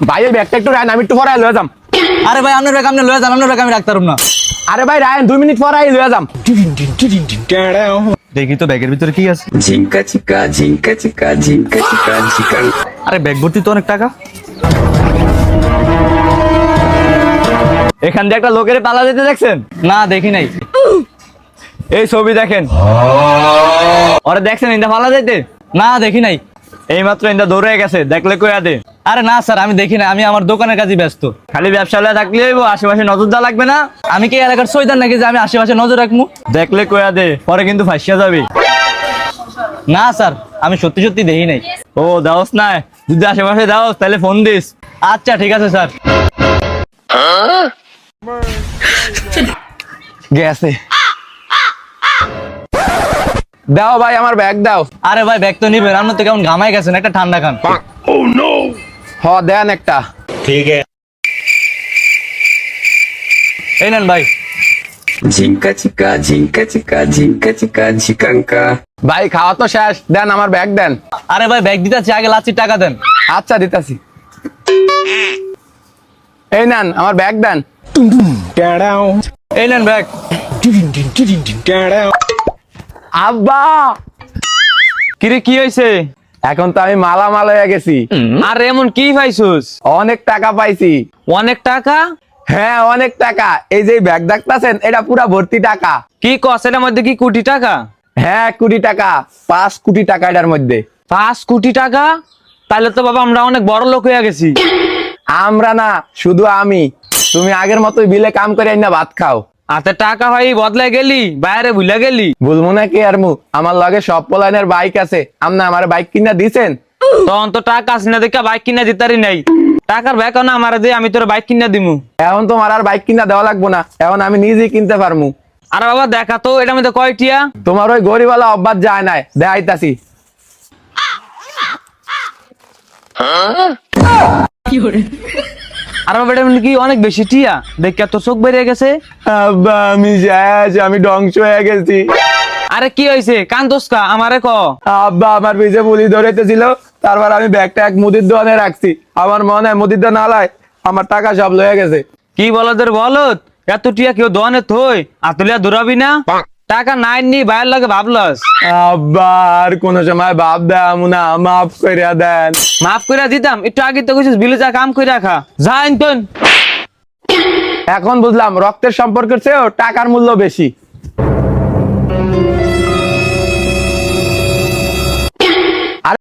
ভাই এই ব্যাগটা একটু রায়ন, আমি একটু পরে লয়ে যাম। আরে ভাই আপনার ব্যাগ আপনি লয়ে যান, আপনার ব্যাগ আমি রাখতে পারব না। আরে ভাই রায়ন 2 মিনিট পরে লয়ে যাম। দেখি তো ব্যাগের ভিতরে কি আছে। ঝিঙ্কা চিকা ঝিঙ্কা চিকা ঝিঙ্কা চিকা ঝিকা। আরে ব্যাগ ভর্তি তো অনেক টাকা। এখান দিয়ে একটা লোকের পালা যেতে দেখছেন? না দেখি নাই। এই ছবি দেখেন, ওরা দেখছেন ইন্দা পালা যেতে? না দেখি নাই। এই মাত্র ইন্দা দৌড়ে গেছে, দেখলে কইয়া দে। আরে না স্যার আমি দেখি না, আমি আমার দোকানের কাজে ব্যস্ত। খালি ব্যবসা লয়ে থাকলে হইবো, আশেপাশে নজর দেওয়া লাগবে না? আমি কি এলাকার শয়তান নাকি যে আমি আশেপাশে নজর রাখবো? দেখলে কইয়া দে, পরে কিন্তু ফাঁসিয়া যাবি। না স্যার আমি সত্যি সত্যি দেখি নাই। ও দাওস না, যদি আশেপাশে দাওস তাহলে ফোন দিস। আচ্ছা ঠিক আছে স্যার। গেছে। দাও ভাই আমার ব্যাগ দাও। আরে ভাই ব্যাগ তো নিবেন, আপনার তো কেমন ঘামাই গেছেন, একটা ঠান্ডা খান। হ দেন একটা। এই নেন ভাই। ঝিঙ্কা চিকা ঝিঙ্কা চিকা ঝিঙ্কা চিকা ঝিকাঙ্কা। ভাই খাওয়া তো শেষ, দেন আমার ব্যাগ দেন। আরে ভাই ব্যাগ দিতেছি, আগে লাচ্ছির টাকা দেন। আচ্ছা দিতাছি। এই নেন আমার ব্যাগ দেন। এই নেন ব্যাগ। আব্বা কিরে কি হয়েছে? এখন তো আমি মালামাল হয়ে গেছি। আর এমন কি পাইছুস? অনেক টাকা পাইছি। অনেক টাকা? হ্যাঁ অনেক টাকা। এই যে ব্যাগ দেখতাছেন এটা পুরা ভর্তি টাকা। কি কস, এটার মধ্যে কি কোটি টাকা? হ্যাঁ 1 কোটি টাকা, 5 কোটি টাকা এটার মধ্যে। 5 কোটি টাকা? তাহলে তো বাবা আমরা অনেক বড় লোক হয়ে গেছি। আমরা না, শুধু আমি। তুমি আগের মতোই বিলে কাম করে না ভাত খাও। হাতে টাকা ভাই বদলে গেলি, বাইরে ভুলে গেলি। বলবো না কি আর মু, আমার লগে সব পোলাইনের বাইক আছে, আমনা আমার বাইক কিনা দিছেন? তখন তো টাকা আছে না দেখা বাইক কিনা দিতারি নাই। টাকার ব্যাগ না আমার দিয়ে, আমি তোর বাইক কিনা দিমু। এখন তোমার আর বাইক কিনা দেওয়া লাগবো না, এখন আমি নিজেই কিনতে পারমু। আরে বাবা দেখা তো এটার মধ্যে কয়টিয়া? তোমার ওই গরিবালা অভ্যাস যায় নাই, দেখাইতাছি। আর বাবা এটা কি অনেক বেশি টিয়া? দেখা তো চোখ বেরিয়ে গেছে। আব্বা আমি শেষ, আমি ধ্বংস হয়ে গেছি। আরে কি হয়েছে কান্তোসকা আমারে ক। আব্বা আমার পিছে পুলিশ ধরেছিল, তারপর আমি ব্যাগটা এক মুদির দোকানে রাখছি। আমার মনে হয় মুদির দোকান আলায় আমার টাকা সব লয়ে গেছে। কি বলদের বলত, এত টিয়া কেউ দোয়ানে থই আতুলিয়া দৌড়াবি না? টাকা নাই নি বাইরের লাগে ভাবলস। আব্বা আর কোন সময় ভাব দাম না, মাফ করিয়া দেন। মাফ করে দিতাম, একটু আগে তো কইছিস বিলে যা কাম করে রাখা যা আনতন। এখন বুঝলাম রক্তের সম্পর্কের চেয়েও টাকার মূল্য বেশি।